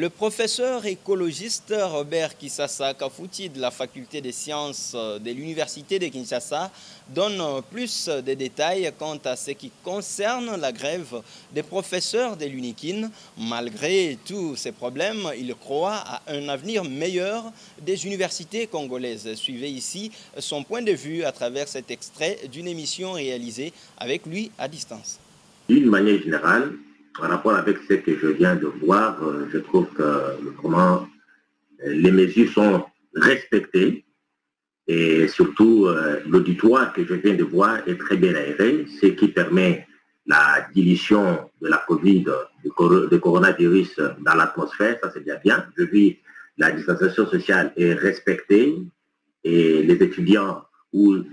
Le professeur écologiste Robert Kisasa Kafouti de la faculté des sciences de l'université de Kinshasa donne plus de détails quant à ce qui concerne la grève des professeurs de l'UNIKIN. Malgré tous ces problèmes, il croit à un avenir meilleur des universités congolaises. Suivez ici son point de vue à travers cet extrait d'une émission réalisée avec lui à distance. D'une manière générale, en rapport avec ce que je viens de voir, je trouve que vraiment les mesures sont respectées et surtout l'auditoire que je viens de voir est très bien aéré, ce qui permet la dilution de la Covid, du coronavirus dans l'atmosphère, ça c'est bien. Je vis la distanciation sociale est respectée et les étudiants ou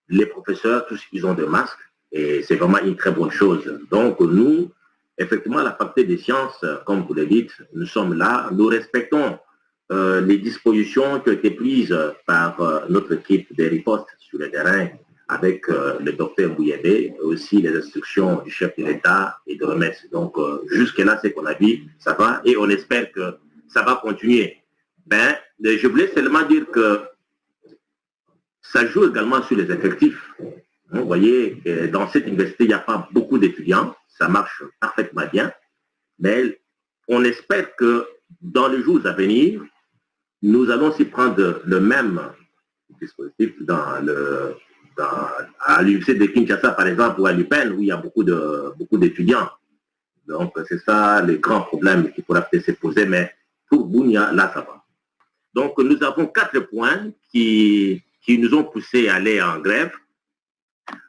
les professeurs, tous ils ont des masques et c'est vraiment une très bonne chose. Donc nous, effectivement, la faculté des sciences, comme vous le dites, nous sommes là, nous respectons les dispositions qui ont été prises par notre équipe de riposte sur le terrain avec le docteur Bouyébé, aussi les instructions du chef de l'État et de remettre. Donc jusque-là, c'est qu'on a dit, ça va et on espère que ça va continuer. Ben, je voulais seulement dire que ça joue également sur les effectifs. Vous voyez, dans cette université, il n'y a pas beaucoup d'étudiants. Ça marche parfaitement bien. Mais on espère que dans les jours à venir, nous allons s'y prendre le même dispositif à l'université de Kinshasa, par exemple, ou à l'UPEN, où il y a beaucoup d'étudiants. Donc, c'est ça le grand problème qui pourra peut-être se poser. Mais pour Bounia, là, ça va. Donc, nous avons 4 points qui nous ont poussés à aller en grève.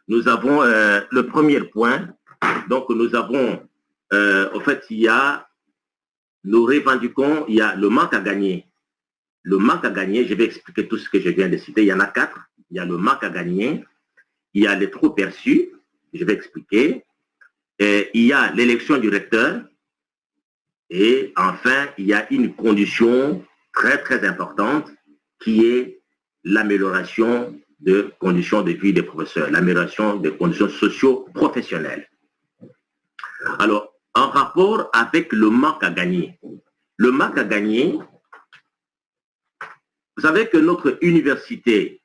Nous avons le premier point. Donc, nous avons, en fait, nous revendiquons, il y a le manque à gagner. Le manque à gagner, je vais expliquer tout ce que je viens de citer. Il y en a 4. Il y a le manque à gagner, il y a les trop perçus, je vais expliquer. Et il y a l'élection du recteur. Et enfin, il y a une condition très, très importante qui est l'amélioration de conditions de vie des professeurs, l'amélioration des conditions socio-professionnelles. Alors, en rapport avec le manque à gagner, le manque à gagner, vous savez que notre université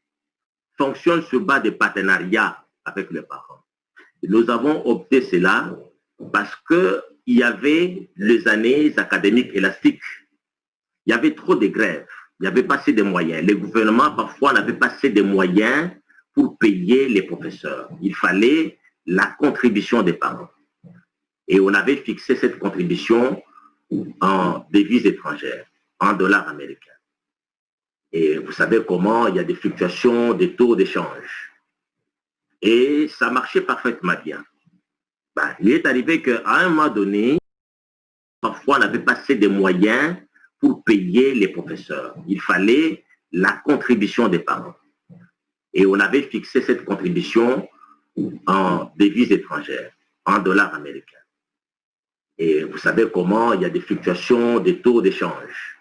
fonctionne sur base de partenariats avec les parents. Nous avons opté cela parce qu'il y avait les années académiques élastiques. Il y avait trop de grèves. Il n'y avait pas assez de moyens. Les gouvernements, parfois, n'avaient pas assez de moyens pour payer les professeurs. Il fallait la contribution des parents. Et on avait fixé cette contribution en devises étrangères, en dollars américains. Et vous savez comment il y a des fluctuations des taux d'échange. Et ça marchait parfaitement bien. Ben, il est arrivé qu'à un moment donné, parfois, on n'avait pas assez de moyens pour payer les professeurs. Il fallait la contribution des parents. Et on avait fixé cette contribution en devises étrangères, en dollars américains. Et vous savez comment il y a des fluctuations des taux d'échange.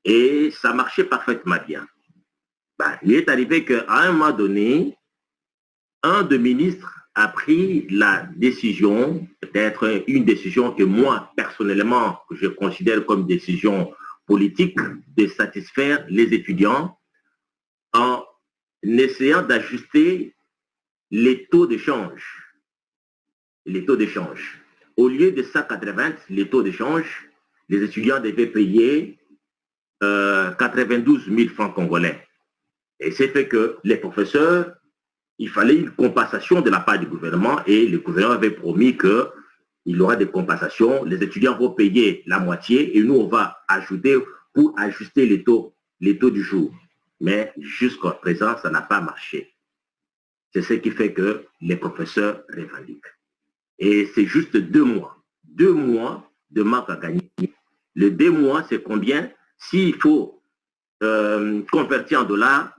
Et ça marchait parfaitement bien. Ben, il est arrivé qu'à un moment donné, un des ministres a pris la décision, peut-être une décision que moi, personnellement, je considère comme décision politique, de satisfaire les étudiants en essayant d'ajuster les taux d'échange. Les taux d'échange. Au lieu de 180, les taux d'échange, les étudiants devaient payer 92 000 francs congolais. Et c'est fait que les professeurs, il fallait une compensation de la part du gouvernement et le gouvernement avait promis qu'il y aura des compensations. Les étudiants vont payer la moitié et nous, on va ajouter pour ajuster les taux du jour. Mais jusqu'à présent, ça n'a pas marché. C'est ce qui fait que les professeurs revendiquent. Et c'est juste 2 mois. 2 mois de manque à gagner. Les 2 mois, c'est combien? S'il faut convertir en dollars,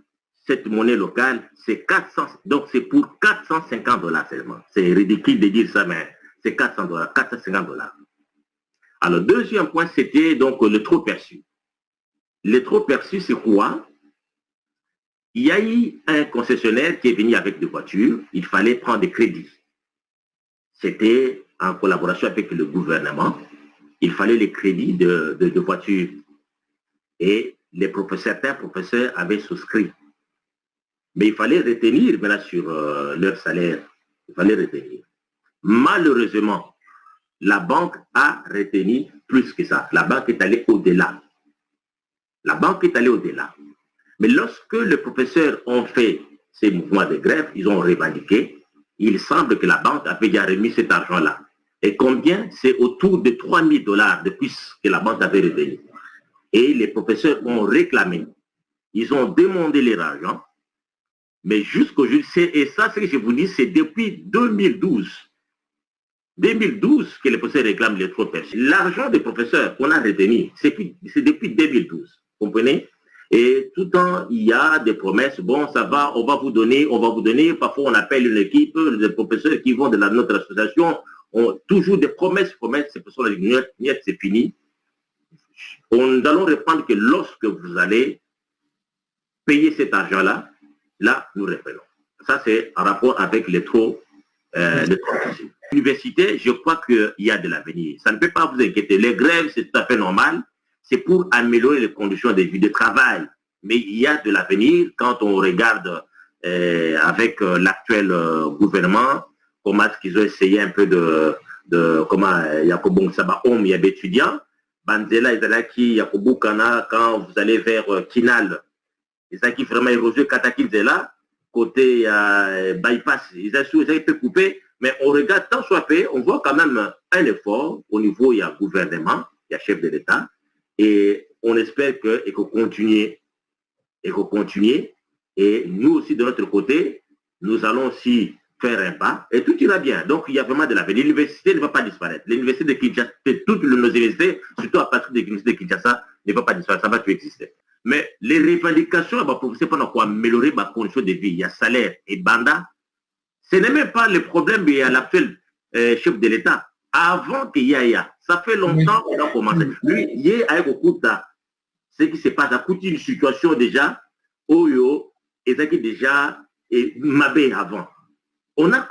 cette monnaie locale, c'est 400, donc c'est pour 450 dollars seulement. C'est ridicule de dire ça, mais c'est 400 dollars, 450 dollars. Alors, deuxième point, c'était donc le trop perçu. Le trop perçu, c'est quoi? Il y a eu un concessionnaire qui est venu avec des voitures, il fallait prendre des crédits. C'était en collaboration avec le gouvernement. il fallait les crédits de voitures. Et les professeurs, certains professeurs avaient souscrit. Mais il fallait retenir maintenant sur leur salaire. Il fallait retenir. Malheureusement, la banque a retenu plus que ça. La banque est allée au-delà. La banque est allée au-delà. Mais lorsque les professeurs ont fait ces mouvements de grève, ils ont revendiqué, il semble que la banque avait déjà remis cet argent-là. Et combien? C'est autour de 3 000 $ de plus que la banque avait retenu. Et les professeurs ont réclamé. Ils ont demandé leur argent. Mais jusqu'aujourd'hui, et ça, ce que je vous dis, c'est depuis 2012. 2012 que les professeurs réclament les trop perçus. L'argent des professeurs qu'on a retenu, c'est depuis 2012. Vous comprenez? Et tout le temps, il y a des promesses. Bon, ça va, on va vous donner. Parfois, on appelle une équipe, des professeurs qui vont de notre association, ont toujours des promesses. C'est pour ça que c'est fini. Nous allons répondre que lorsque vous allez payer cet argent-là, là, nous reprenons. Ça, c'est en rapport avec les trop perçus. L'université, je crois qu'il y a de l'avenir. Ça ne peut pas vous inquiéter. Les grèves, c'est tout à fait normal. C'est pour améliorer les conditions de vie, de travail. Mais il y a de l'avenir quand on regarde avec l'actuel gouvernement, comment est-ce qu'ils ont essayé un peu comment Yacobo Sabaom, il y a des étudiants. Banzela, Izalaki, Yacobo Kana, quand vous allez vers Kinal, Izaki vraiment érosé, Kataki Zela, côté bypass, ils ont été coupés. Mais on regarde tant soit fait, on voit quand même un effort au niveau, il y a gouvernement, il y a chef de l'État, et on espère qu'il faut continuer. Et nous aussi, de notre côté, nous allons aussi faire un pas, et tout ira bien. Donc, il y a vraiment de l'avenir. L'université ne va pas disparaître. L'université de Kinshasa, toutes nos universités, surtout à partir de l'université de Kinshasa, ne va pas disparaître, ça va tout exister. Mais les revendications, c'est pour améliorer ma condition de vie. Il y a salaire et banda. Ce n'est même pas le problème à l'actuel chef de l'État. Avant qu'il y ait, ça fait longtemps qu'on a commencé. Lui, il y a avec Okuta, ce qui se passe, à côté d'une situation déjà, Oyo, et ça qui déjà est Mabé avant.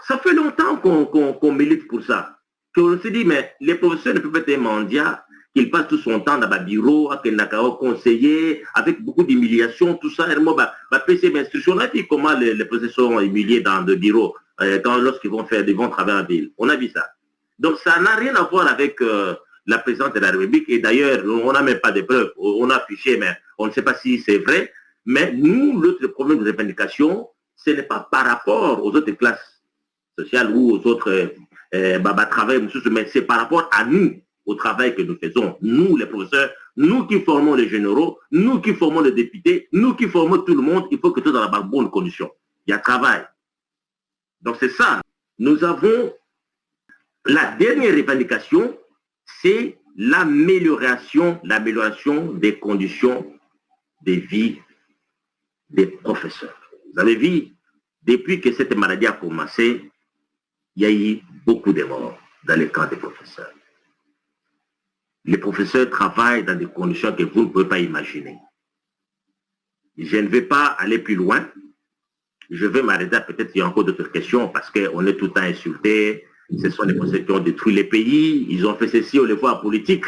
Ça fait longtemps qu'on milite pour ça. On se dit, mais les professeurs ne peuvent pas être mendiants, qu'il passe tout son temps dans le bureau, avec un conseiller, avec beaucoup d'humiliation, tout ça. Et moi, PC instruction, on a vu comment les professeurs sont humiliés dans le bureau lorsqu'ils vont travailler en ville. On a vu ça. Donc, ça n'a rien à voir avec la présidente de la République. Et d'ailleurs, on n'a même pas de preuves. On a affiché, mais on ne sait pas si c'est vrai. Mais nous, l'autre problème de revendication, ce n'est pas par rapport aux autres classes sociales ou aux autres travail, mais c'est par rapport à nous, au travail que nous faisons. Nous, les professeurs, nous qui formons les généraux, nous qui formons les députés, nous qui formons tout le monde, il faut que tout dans la bonne condition. Il y a travail. Donc c'est ça. Nous avons la dernière revendication, c'est l'amélioration des conditions de vie des professeurs. Vous avez vu, depuis que cette maladie a commencé, il y a eu beaucoup de morts dans les camps des professeurs. Les professeurs travaillent dans des conditions que vous ne pouvez pas imaginer. Je ne vais pas aller plus loin. Je vais m'arrêter, peut-être qu'il y a encore d'autres questions, parce qu'on est tout le temps insulté. Ce sont les professeurs qui ont détruit les pays. Ils ont fait ceci, on les voit en politique.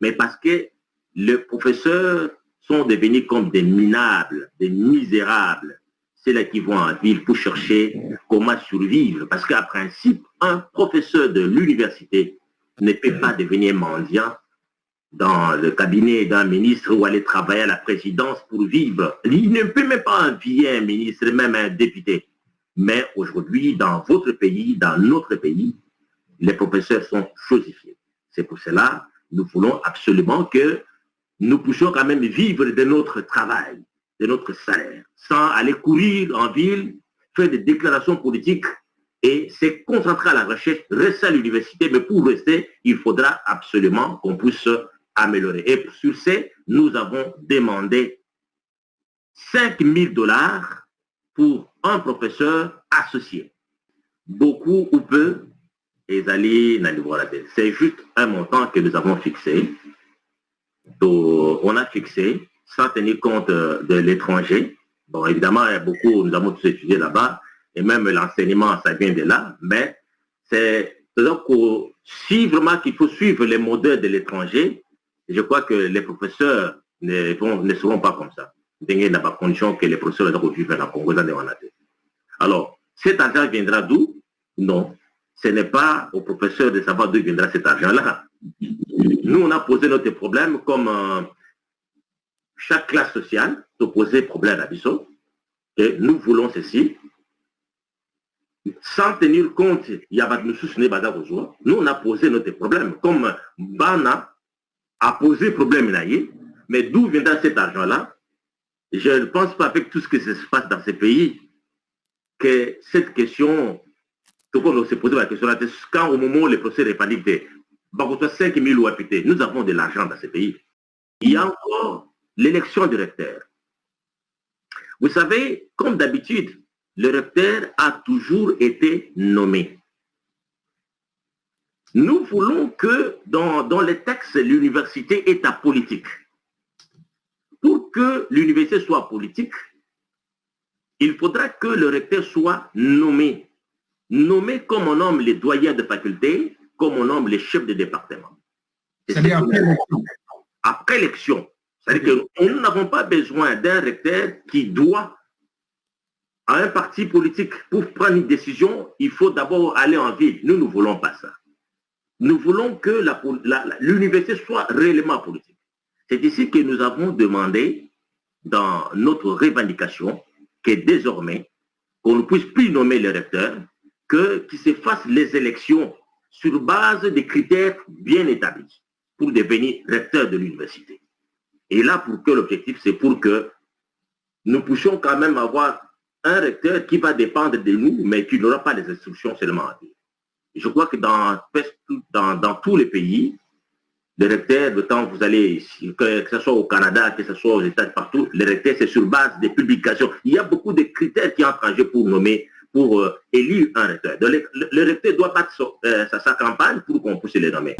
Mais parce que les professeurs sont devenus comme des minables, des misérables. C'est là qu'ils vont en ville pour chercher comment survivre. Parce qu'à principe, un professeur de l'université ne peut pas devenir mendiant dans le cabinet d'un ministre ou aller travailler à la présidence pour vivre. Il ne peut même pas envier un ministre, même un député. Mais aujourd'hui, dans votre pays, dans notre pays, les professeurs sont chosifiés. C'est pour cela nous voulons absolument que nous puissions quand même vivre de notre travail, de notre salaire, sans aller courir en ville, faire des déclarations politiques et se concentrer à la recherche, rester à l'université. Mais pour rester, il faudra absolument qu'on puisse améliorer. Et sur ce, nous avons demandé 5 000 $ pour un professeur associé. Beaucoup ou peu, c'est juste un montant que nous avons fixé. Donc, on a fixé sans tenir compte de l'étranger. Bon, évidemment, il y a beaucoup, nous avons tous étudié là-bas, et même l'enseignement, ça vient de là, mais c'est Donc, si vraiment qu'il faut suivre les modèles de l'étranger, je crois que les professeurs ne seront pas comme ça. Il y a des conditions que les professeurs doivent vivre dans le Congo. Alors, cet argent viendra d'où? Non, ce n'est pas aux professeurs de savoir d'où viendra cet argent-là. Nous, on a posé notre problème comme chaque classe sociale se posait problème à Bissau. Et nous voulons ceci. Sans tenir compte, il y a nous, on a posé notre problème. Comme Bana a posé problème, mais d'où viendra cet argent-là? Je ne pense pas, avec tout ce qui se passe dans ces pays, que cette question, tout qu'on s'est posé la question, quand au moment où les procès est validé, 5 000 OAPT, nous avons de l'argent dans ces pays. Il y a encore l'élection du recteur. Vous savez, comme d'habitude, le recteur a toujours été nommé. Nous voulons que dans les textes, l'université est apolitique. Pour que l'université soit politique, il faudra que le recteur soit nommé. Nommé comme on nomme les doyens de faculté, comme on nomme les chefs de département. C'est-à-dire après l'élection. C'est-à-dire que nous n'avons pas besoin d'un recteur qui doit à un parti politique. Pour prendre une décision, il faut d'abord aller en ville. Nous ne voulons pas ça. Nous voulons que l'université soit réellement politique. C'est ici que nous avons demandé dans notre revendication que désormais, qu'on ne puisse plus nommer le recteur, qu'il se fassent les élections sur base des critères bien établis pour devenir recteur de l'université. Et là, pour que l'objectif, c'est pour que nous puissions quand même avoir un recteur qui va dépendre de nous, mais qui n'aura pas les instructions seulement à dire. Je crois que dans tous les pays, les recteurs, de temps vous allez, que ce soit au Canada, que ce soit aux États, partout, les recteurs, c'est sur base des publications. Il y a beaucoup de critères qui entrent en jeu pour nommer, pour élire un recteur. Donc, le recteur doit battre sa campagne pour qu'on puisse les nommer.